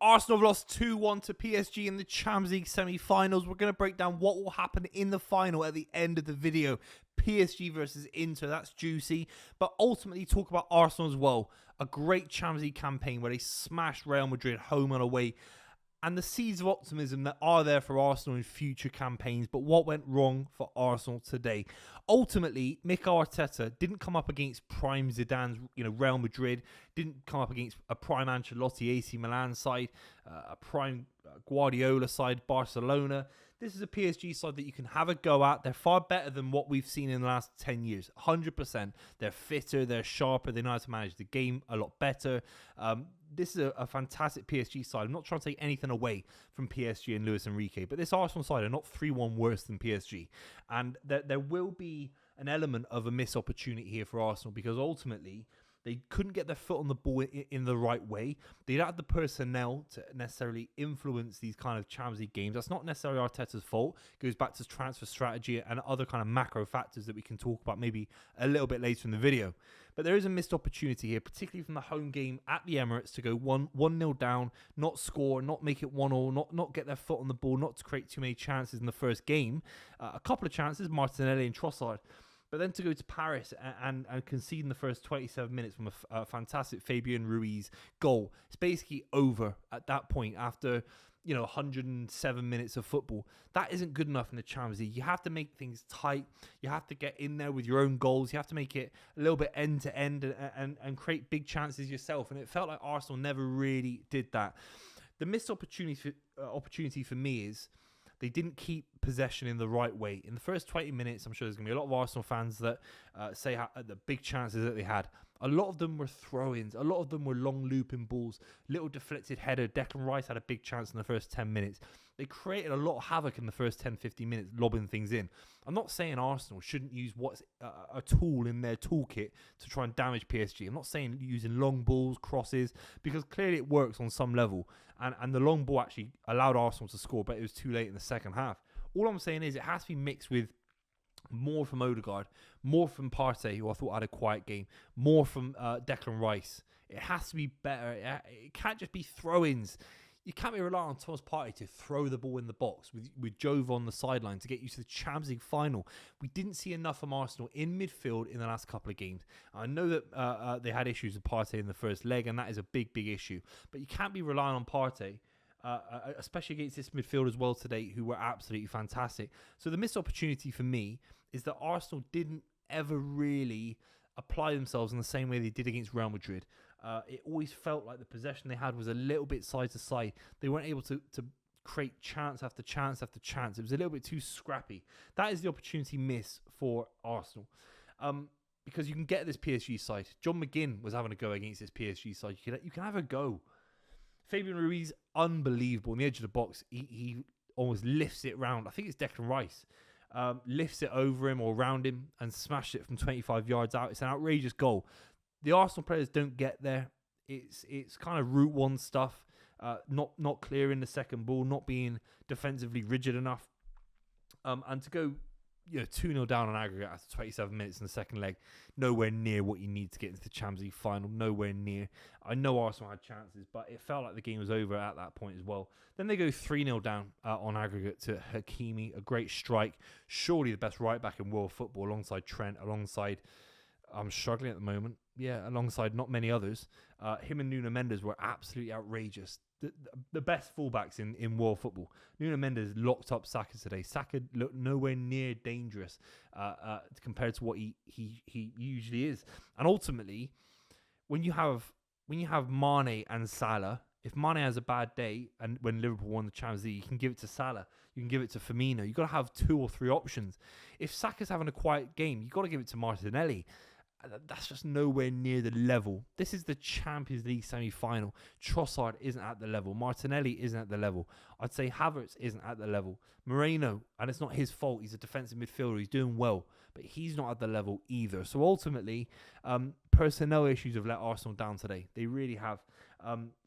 Arsenal have lost 2-1 to PSG in the Champions League semi-finals. We're going to break down what will happen in the final at the end of the video. PSG versus Inter, that's juicy. But ultimately talk about Arsenal as well. A great Champions League campaign where they smashed Real Madrid home and away. And the seeds of optimism that are there for Arsenal in future campaigns. But what went wrong for Arsenal today? Ultimately, Mikel Arteta didn't come up against prime Zidane's, Real Madrid. Didn't come up against a prime Ancelotti AC Milan side, a prime Guardiola side, Barcelona. This is a PSG side that you can have a go at. They're far better than what we've seen in the last 10 years. 100%. They're fitter, they're sharper, they know how to manage the game a lot better. This is a fantastic PSG side. I'm not trying to take anything away from PSG and Luis Enrique, but this Arsenal side are not 3-1 worse than PSG. And there will be an element of a missed opportunity here for Arsenal because ultimately they couldn't get their foot on the ball in the right way. They don't have the personnel to necessarily influence these kind of Champions League games. That's not necessarily Arteta's fault. It goes back to transfer strategy and other kind of macro factors that we can talk about maybe a little bit later in the video. But there is a missed opportunity here, particularly from the home game at the Emirates to go 1-0 down, not score, not make it 1-1, not get their foot on the ball, not to create too many chances in the first game. A couple of chances, Martinelli and Trossard. But then to go to Paris and concede in the first 27 minutes from a fantastic Fabian Ruiz goal. It's basically over at that point after, 107 minutes of football. That isn't good enough in the Champions League. You have to make things tight. You have to get in there with your own goals. You have to make it a little bit end-to-end and create big chances yourself. And it felt like Arsenal never really did that. The missed opportunity for me is they didn't keep possession in the right way. In the first 20 minutes, I'm sure there's going to be a lot of Arsenal fans that say the big chances that they had. A lot of them were throw-ins. A lot of them were long looping balls. Little deflected header. Declan Rice had a big chance in the first 10 minutes. They created a lot of havoc in the first 10, 15 minutes, lobbing things in. I'm not saying Arsenal shouldn't use what's a tool in their toolkit to try and damage PSG. I'm not saying using long balls, crosses, because clearly it works on some level. And the long ball actually allowed Arsenal to score, but it was too late in the second half. All I'm saying is it has to be mixed with more from Odegaard, more from Partey, who I thought had a quiet game, more from Declan Rice. It has to be better. It can't just be throw-ins. You can't be relying on Thomas Partey to throw the ball in the box with Jove on the sideline to get you to the Champions League final. We didn't see enough from Arsenal in midfield in the last couple of games. I know that they had issues with Partey in the first leg, and that is a big, big issue. But you can't be relying on Partey, especially against this midfield as well today, who were absolutely fantastic. So the missed opportunity for me is that Arsenal didn't ever really apply themselves in the same way they did against Real Madrid. It always felt like the possession they had was a little bit side to side. They weren't able to create chance after chance after chance. It was a little bit too scrappy. That is the opportunity miss for Arsenal. Because you can get this PSG side. John McGinn was having a go against this PSG side. You can have a go. Fabian Ruiz, unbelievable. On the edge of the box, he almost lifts it round. I think it's Declan Rice. Lifts it over him or around him and smashed it from 25 yards out. It's an outrageous goal. The Arsenal players don't get there. It's kind of route one stuff. Not clearing the second ball, not being defensively rigid enough. And to go 2-0 down on aggregate after 27 minutes in the second leg, nowhere near what you need to get into the Champions League final, nowhere near. I know Arsenal had chances, but it felt like the game was over at that point as well. Then they go 3-0 down on aggregate to Hakimi, a great strike, surely the best right-back in world football, alongside Trent, alongside, I'm struggling at the moment, alongside not many others. Him and Nuno Mendes were absolutely outrageous. The best fullbacks in world football. Nuno Mendes locked up Saka today. Saka looked nowhere near dangerous compared to what he usually is. And ultimately, when you have Mane and Salah, if Mane has a bad day and when Liverpool won the Champions League, you can give it to Salah. You can give it to Firmino. You've got to have 2 or 3 options. If Saka's having a quiet game, you've got to give it to Martinelli. That's just nowhere near the level. This is the Champions League semi-final. Trossard isn't at the level. Martinelli isn't at the level. I'd say Havertz isn't at the level. Moreno, and it's not his fault. He's a defensive midfielder. He's doing well, but he's not at the level either. So ultimately, personnel issues have let Arsenal down today. They really have.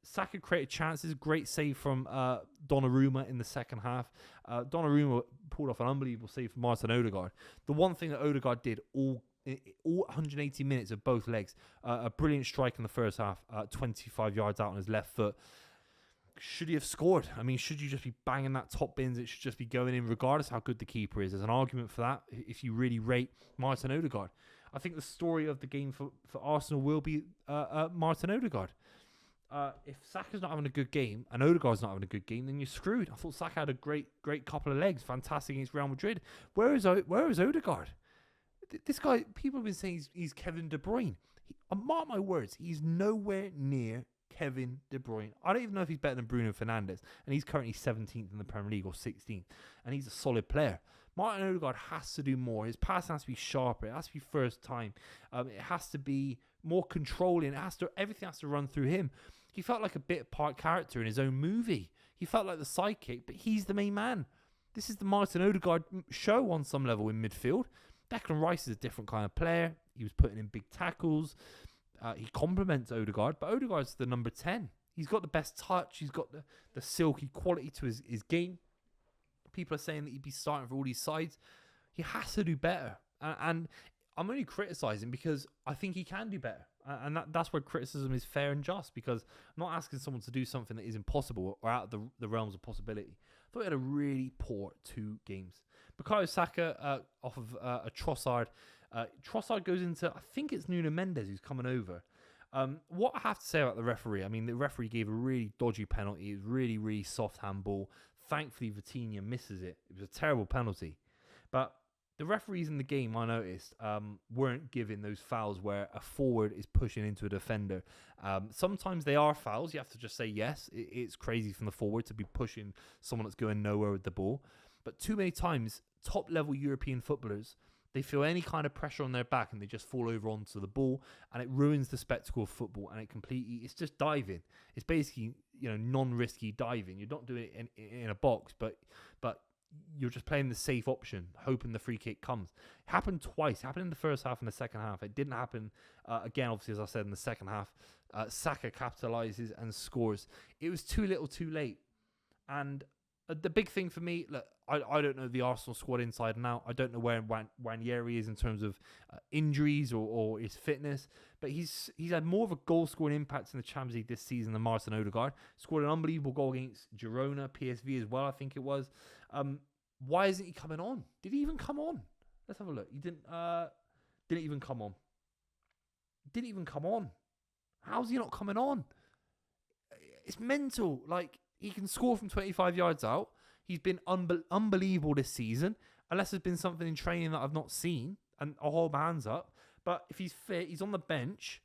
Saka created chances. Great save from Donnarumma in the second half. Donnarumma pulled off an unbelievable save from Martin Odegaard. The one thing that Odegaard did all 180 minutes of both legs, a brilliant strike in the first half, 25 yards out on his left foot. should he have scored? I mean, should you just be banging that top bins? It should just be going in regardless how good the keeper is. There's an argument for that if you really rate Martin Odegaard. I think the story of the game for Arsenal will be Martin Odegaard. If Saka's not having a good game and Odegaard's not having a good game, then you're screwed. I thought Saka had a great couple of legs, fantastic against Real Madrid. Where is Odegaard? This guy, people have been saying he's Kevin De Bruyne. Mark my words, he's nowhere near Kevin De Bruyne. I don't even know if he's better than Bruno Fernandes, and he's currently 17th in the Premier League or 16th, and he's a solid player. Martin Odegaard has to do more. His pass has to be sharper. It has to be first time. It has to be more controlling. Everything has to run through him. He felt like a bit part character in his own movie. He felt like the sidekick, but he's the main man. This is the Martin Odegaard show on some level in midfield. Declan Rice is a different kind of player. He was putting in big tackles. He complements Odegaard, but Odegaard's the number 10. He's got the best touch. He's got the silky quality to his game. People are saying that he'd be starting for all these sides. He has to do better. And I'm only criticising because I think he can do better. And that's where criticism is fair and just, because I'm not asking someone to do something that is impossible or out of the realms of possibility. I thought he had a really poor 2 games. Bukayo Saka off of a Trossard. Trossard goes into, I think it's Nuno Mendes who's coming over. What I have to say about the referee, I mean, the referee gave a really dodgy penalty. It was really, really soft handball. Thankfully, Vitinha misses it. It was a terrible penalty. But the referees in the game, I noticed, weren't giving those fouls where a forward is pushing into a defender. Sometimes they are fouls. You have to just say yes. It's crazy from the forward to be pushing someone that's going nowhere with the ball. But too many times, top-level European footballers, they feel any kind of pressure on their back and they just fall over onto the ball, and it ruins the spectacle of football, and it's just diving. It's basically, non-risky diving. You're not doing it in a box, but you're just playing the safe option, hoping the free kick comes. It happened twice. It happened in the first half and the second half. It didn't happen again, obviously, as I said, in the second half. Saka capitalizes and scores. It was too little too late. And the big thing for me, look, I don't know the Arsenal squad inside and out. I don't know where Ranieri is in terms of injuries or his fitness, but he's had more of a goal-scoring impact in the Champions League this season than Martin Odegaard. Scored an unbelievable goal against Girona, PSV as well, I think it was. Why isn't he coming on? Did he even come on? Let's have a look. He didn't even come on. Didn't even come on. How's he not coming on? It's mental. Like, he can score from 25 yards out. He's been unbelievable this season, unless there's been something in training that I've not seen, and I'll hold my hands up. But if he's fit, he's on the bench.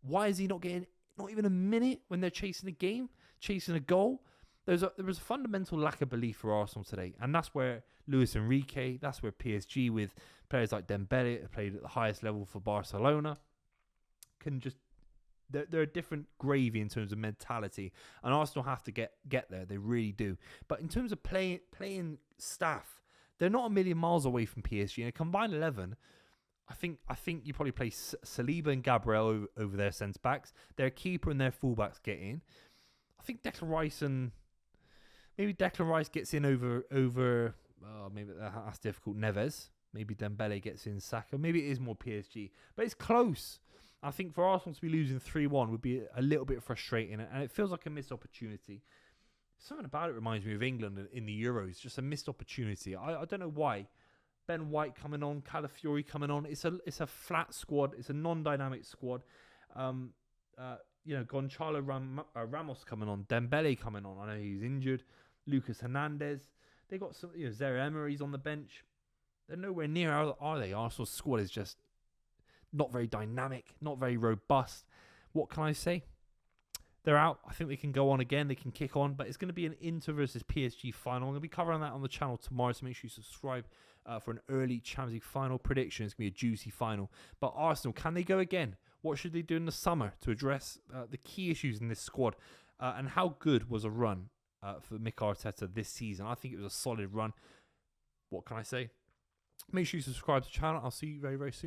Why is he not getting not even a minute when they're chasing a game, chasing a goal? There was a fundamental lack of belief for Arsenal today, and that's where Luis Enrique, that's where PSG with players like Dembele, that played at the highest level for Barcelona, can just... They're a different gravy in terms of mentality, and Arsenal have to get there. They really do. But in terms of playing staff, they're not a million miles away from PSG. In a combined 11, I think you probably play Saliba and Gabriel over their centre backs. Their keeper and their fullbacks get in. I think Declan Rice gets in over. Maybe that's difficult. Neves. Maybe Dembele gets in. Saka. Maybe it is more PSG, but it's close. I think for Arsenal to be losing 3-1 would be a little bit frustrating, and it feels like a missed opportunity. Something about it reminds me of England in the Euros, just a missed opportunity. I don't know why. Ben White coming on, Calafiori coming on. It's a flat squad. It's a non-dynamic squad. Gonçalo Ramos coming on, Dembele coming on. I know he's injured. Lucas Hernandez. They got some. Zaire Emery's on the bench. They're nowhere near, are they? Arsenal's squad is just not very dynamic, not very robust. What can I say? They're out. I think they can go on again. They can kick on, but it's going to be an Inter versus PSG final. I'm going to be covering that on the channel tomorrow, so make sure you subscribe for an early Champions League final prediction. It's going to be a juicy final. But Arsenal, can they go again? What should they do in the summer to address the key issues in this squad? And how good was a run for Mikel Arteta this season? I think it was a solid run. What can I say? Make sure you subscribe to the channel. I'll see you very, very soon.